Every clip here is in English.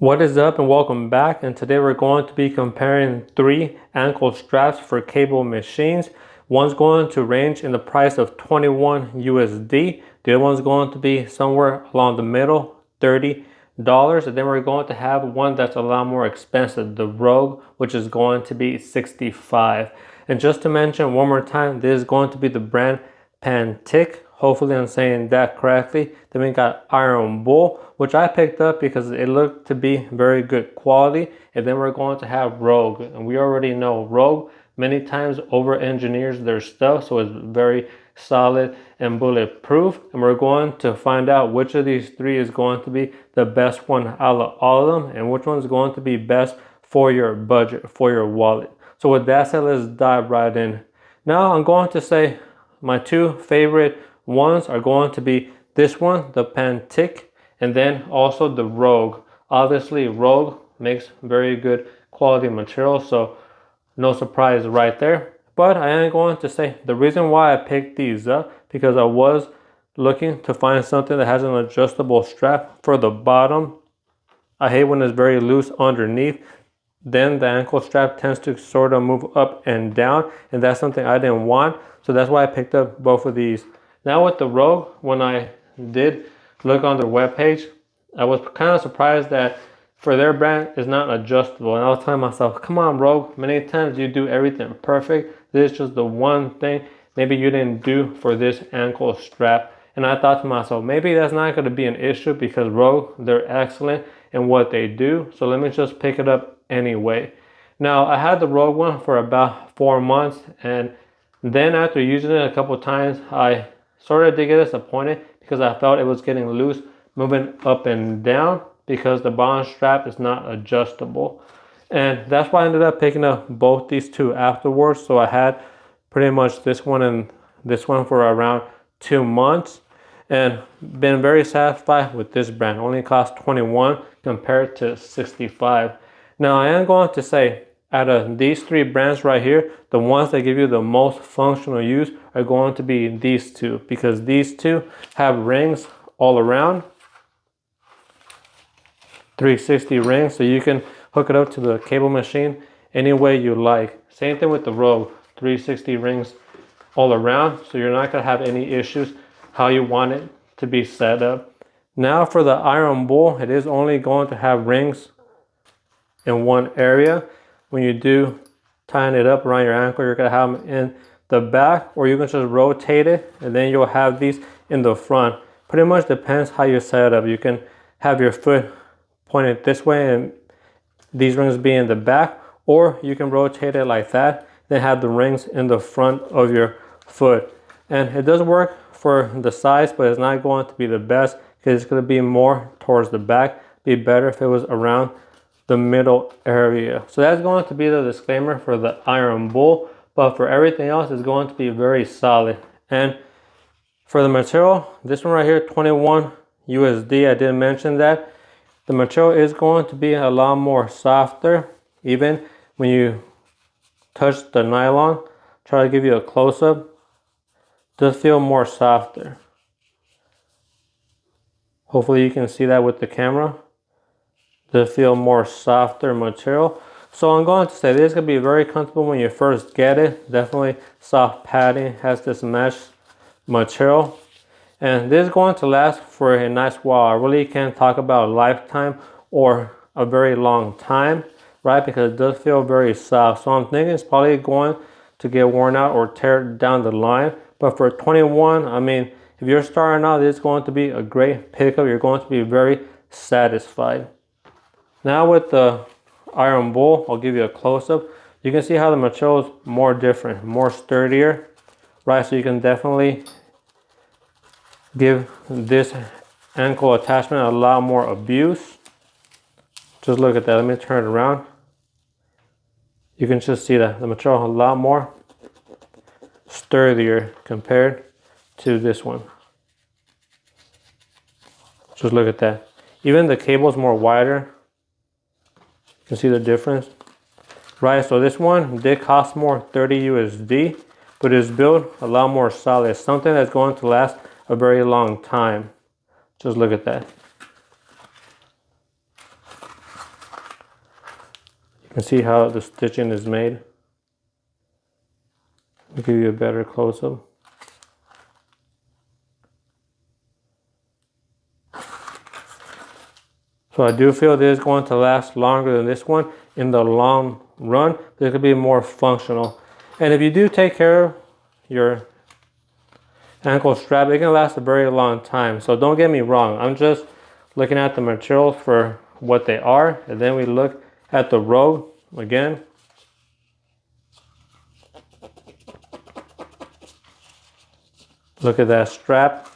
What is up and welcome back, and today we're going to be comparing three ankle straps for cable machines. One's going to range in the price of 21 USD. The other one's going to be somewhere along the middle, $30. And then we're going to have one that's a lot more expensive, the Rogue, which is going to be 65. And just to mention one more time, this is going to be the brand Pantik. Hopefully I'm saying that correctly. Then we got Iron Bull, which I picked up because it looked to be very good quality. And then we're going to have Rogue. And we already know Rogue many times over engineers their stuff, so it's very solid and bulletproof. And we're going to find out which of these three is going to be the best one out of all of them, and which one's going to be best for your budget, for your wallet. So with that said, let's dive right in. Now I'm going to say my two favorite ones are going to be this one, the Pantik, and then also the Rogue. Obviously Rogue makes very good quality material, so no surprise right there. But I am going to say the reason why I picked these up, because I was looking to find something that has an adjustable strap for the bottom. I hate when it's very loose underneath. Then the ankle strap tends to sort of move up and down, and that's something I didn't want. So that's why I picked up both of these. Now with the Rogue, when I did look on their webpage, I was kind of surprised that for their brand, it's not adjustable. And I was telling myself, come on, Rogue, many times you do everything perfect. This is just the one thing maybe you didn't do for this ankle strap. And I thought to myself, maybe that's not going to be an issue because Rogue, they're excellent in what they do. So let me just pick it up anyway. Now, I had the Rogue one for about 4 months. And then after using it a couple times, I started to get disappointed because I felt it was getting loose, moving up and down because the bottom strap is not adjustable. And that's why I ended up picking up both these two afterwards. So I had pretty much this one and this one for around 2 months and been very satisfied with this brand. Only cost 21 compared to 65. Now I am going to say, out of these three brands right here, the ones that give you the most functional use are going to be these two, because these two have rings all around, 360 rings, so you can hook it up to the cable machine any way you like. Same thing with the Rogue, 360 rings all around, so you're not going to have any issues how you want it to be set up. Now for the Iron Bull, it is only going to have rings in one area. When you do tying it up around your ankle, you're going to have them in the back, or you can just rotate it and then you'll have these in the front. Pretty much depends how you set it up. You can have your foot pointed this way and these rings be in the back, or you can rotate it like that, then have the rings in the front of your foot. And it does work for the size, but it's not going to be the best because it's going to be more towards the back. Be better if it was around the middle area. So that's going to be the disclaimer for the Iron Bull, but for everything else it's going to be very solid. And for the material, this one right here, 21 USD, I did mention that the material is going to be a lot more softer. Even when you touch the nylon, try to give you a close-up, does feel more softer. Hopefully you can see that with the camera. To feel more softer material. So I'm going to say this is going to be very comfortable when you first get it. Definitely soft padding, has this mesh material, and this is going to last for a nice while. I really can't talk about a lifetime or a very long time, right? Because it does feel very soft. So I'm thinking it's probably going to get worn out or tear down the line. But for 21, I mean, if you're starting out, this is going to be a great pickup. You're going to be very satisfied. Now with the Iron Bull, I'll give you a close-up. You can see how the material is more different, more sturdier, right? So you can definitely give this ankle attachment a lot more abuse. Just look at that. Let me turn it around. You can just see that the material is a lot more sturdier compared to this one. Just look at that. Even the cable is more wider. You can see the difference, right? So this one did cost more, 30 USD, but it's built a lot more solid. It's something that's going to last a very long time. Just look at that. can see how the stitching is made. I'll give you a better close-up. So I do feel this is going to last longer than this one in the long run. This could be more functional. And if you do take care of your ankle strap, it can last a very long time. So don't get me wrong. I'm just looking at the materials for what they are. And then we look at the Rogue again. Look at that strap.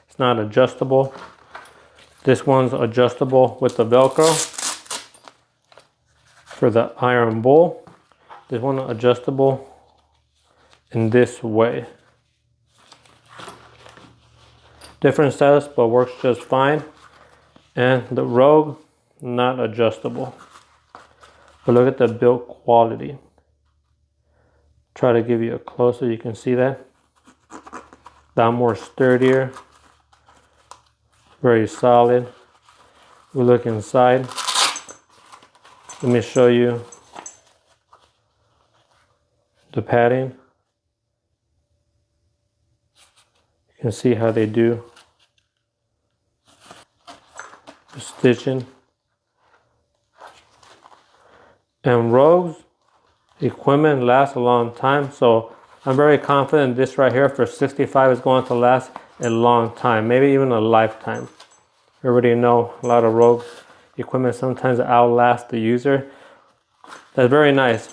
It's not adjustable. This one's adjustable with the Velcro for the iron bowl. This one adjustable in this way. Different setups, but works just fine. And the Rogue, not adjustable. But look at the build quality. Try to give you a closer, you can see that. That more sturdier. Very solid. We look inside. Let me show you the padding. You can see how they do the stitching. And Rogue's equipment lasts a long time, so I'm very confident this right here for 65 is going to last a long time, maybe even a lifetime. You already know a lot of Rogue equipment sometimes outlast the user. That's very nice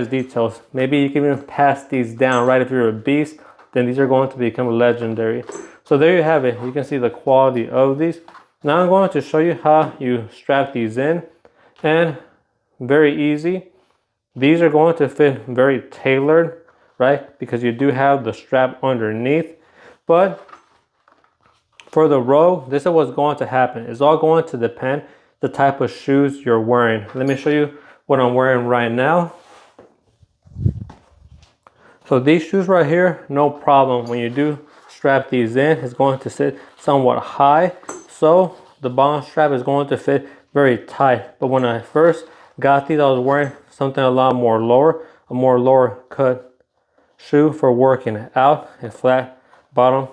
details. Maybe you can even pass these down, right? If you're a beast, then these are going to become legendary. So there you have it. You can see the quality of these. Now I'm going to show you how you strap these in, and very easy. These are going to fit very tailored, right? Because you do have the strap underneath. But for the Rogue, this is what's going to happen. It's all going to depend the type of shoes you're wearing. Let me show you what I'm wearing right now. So these shoes right here, no problem. When you do strap these in, it's going to sit somewhat high. So the bottom strap is going to fit very tight. But when I first got these, I was wearing something a lot more lower, a more lower cut shoe for working out, a flat bottom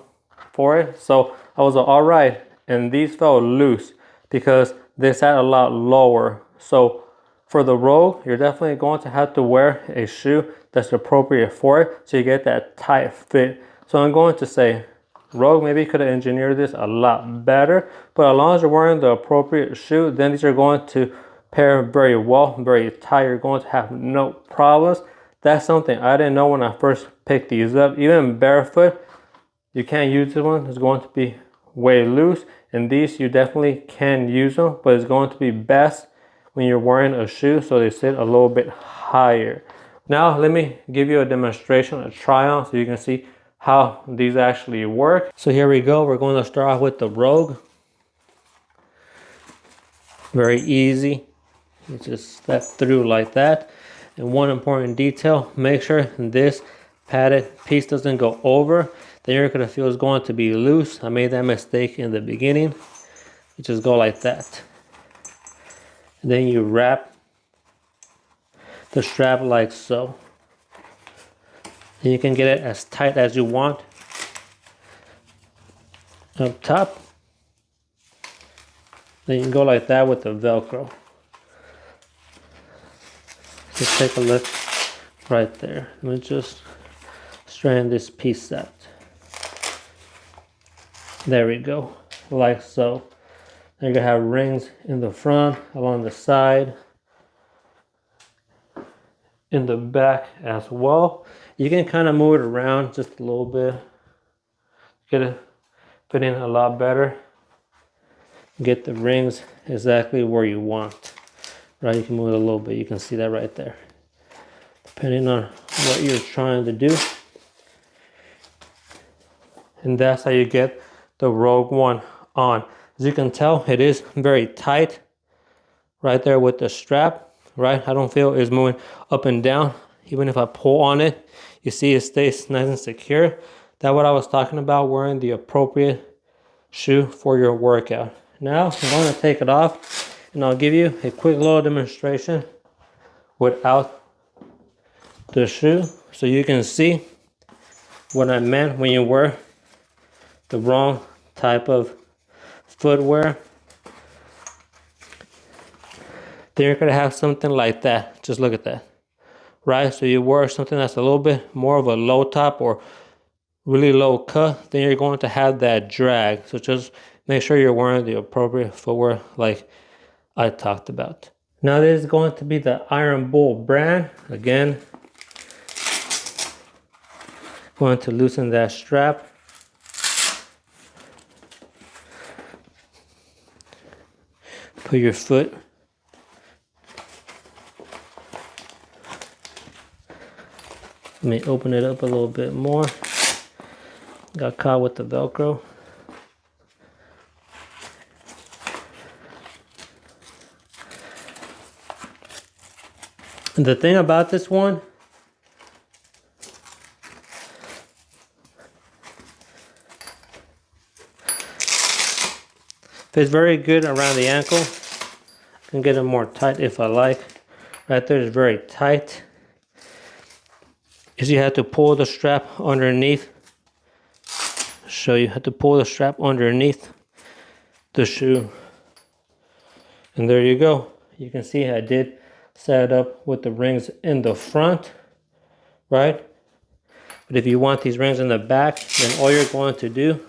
for it. So I was all right, and these felt loose because they sat a lot lower. So for the Rogue, you're definitely going to have to wear a shoe that's appropriate for it, so you get that tight fit. So I'm going to say Rogue maybe could have engineered this a lot better, but as long as you're wearing the appropriate shoe, then these are going to pair very well, very tight. You're going to have no problems. That's something I didn't know when I first picked these up. Even barefoot, you can't use this one. It's going to be way loose, and these you definitely can use them, but it's going to be best when you're wearing a shoe so they sit a little bit higher. Now let me give you a demonstration, a try on, so you can see how these actually work. So here we go. We're going to start off with the Rogue. Very easy. You just step through like that. And one important detail, make sure this padded piece doesn't go over. Then you're going to feel it's going to be loose. I made that mistake in the beginning. You just go like that. And then you wrap the strap like so. And you can get it as tight as you want up top. Then you can go like that with the Velcro. Just take a look right there. Let me just straighten this piece out. There we go, like so. Then you're gonna have rings in the front, along the side, in the back as well. You can kind of move it around just a little bit, get it fitting a lot better. Get the rings exactly where you want, right? You can move it a little bit. You can see that right there, depending on what you're trying to do. And that's how you get the Rogue One on. As you can tell, it is very tight right there with the strap, right? I don't feel it's moving up and down. Even if I pull on it, you see it stays nice and secure. That's what I was talking about, wearing the appropriate shoe for your workout. Now I'm going to take it off, and I'll give you a quick little demonstration without the shoe. So you can see what I meant when you wear the wrong type of footwear. Then you're gonna have something like that. Just look at that, right? So you wear something that's a little bit more of a low top or really low cut, then you're going to have that drag. So just make sure you're wearing the appropriate footwear like I talked about. Now this is going to be the Iron Bull brand. Again, going to loosen that strap. Put your foot let me open it up a little bit more. Got caught with the Velcro. And the thing about this one, fits very good around the ankle. I can get it more tight if I like. Right there is very tight. Is you have to pull the strap underneath. Show you how to pull the strap underneath the shoe. And there you go. You can see I did set it up with the rings in the front, right? But if you want these rings in the back, then all you're going to do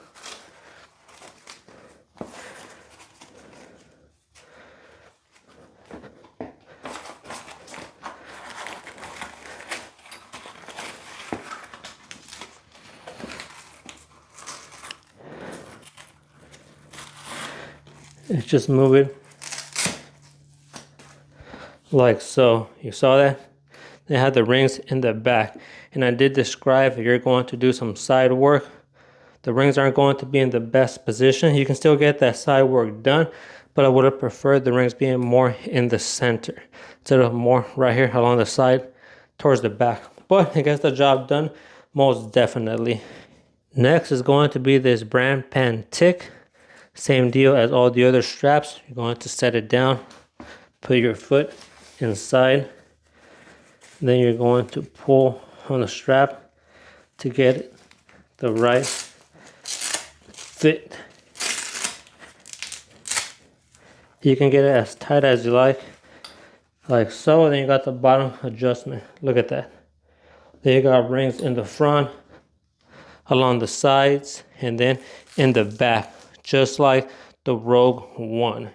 is just move it like so. You saw that? They have the rings in the back. And I did describe if you're going to do some side work, the rings aren't going to be in the best position. You can still get that side work done, but I would have preferred the rings being more in the center instead of more right here along the side towards the back. But it gets the job done most definitely. Next is going to be this brand Pantik. Same deal as all the other straps. You're going to set it down, put your foot inside, then you're going to pull on the strap to get the right fit. You can get it as tight as you like so. And then you got the bottom adjustment. Look at that. Then you got rings in the front, along the sides, and then in the back, just like the Rogue One.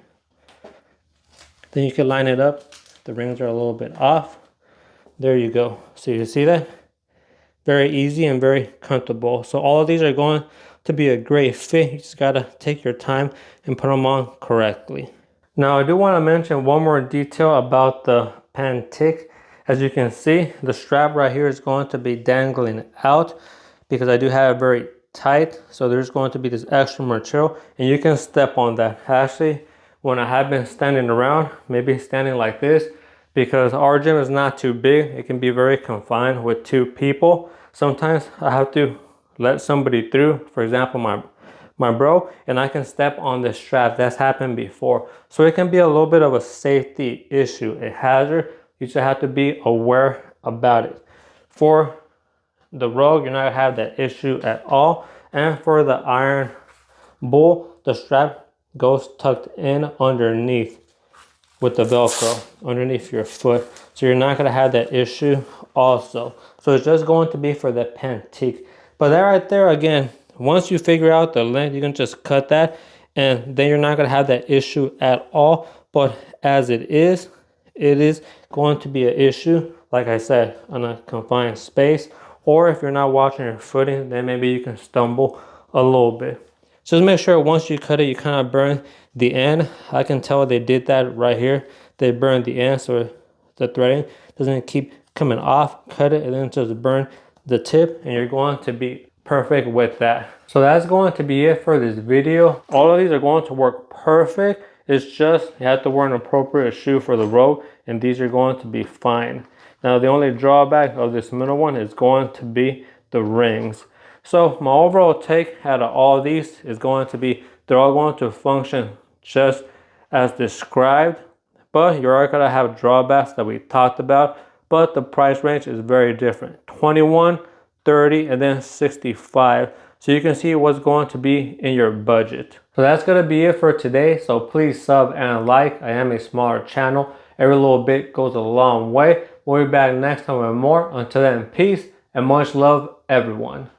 Then you can line it up. The rings are a little bit off. There you go. So you see that? Very easy and very comfortable. So all of these are going to be a great fit. You just gotta take your time and put them on correctly. Now I do want to mention one more detail about the Pantik. As you can see, the strap right here is going to be dangling out because I do have it very tight. So there's going to be this extra material and you can step on that. Actually, when I have been standing around, maybe standing like this, because our gym is not too big, it can be very confined with 2 people. Sometimes I have to let somebody through, for example, my bro, and I can step on the strap. That's happened before. So it can be a little bit of a safety issue, a hazard. You just have to be aware about it. For the Rogue, you're not gonna have that issue at all. And for the Iron Bull, the strap goes tucked in underneath with the Velcro underneath your foot. So you're not gonna have that issue also. So it's just going to be for the Pantik. But that right there, again, once you figure out the length, you can just cut that and then you're not gonna have that issue at all. But as it is going to be an issue, like I said, on a confined space. Or if you're not watching your footing, then maybe you can stumble a little bit. Just make sure once you cut it, you kind of burn the end. I can tell they did that right here. They burned the end so the threading doesn't keep coming off. Cut it and then just burn the tip and you're going to be perfect with that. So that's going to be it for this video. All of these are going to work perfect. It's just you have to wear an appropriate shoe for the Rogue and these are going to be fine. Now the only drawback of this middle one is going to be the rings. So my overall take out of all these is going to be they're all going to function just as described, but you're going to have drawbacks that we talked about, but the price range is very different. 21, 30, and then 65. So you can see what's going to be in your budget. So that's going to be it for today. So please sub and like. I am a smaller channel. Every little bit goes a long way. We'll be back next time with more. Until then, peace and much love, everyone.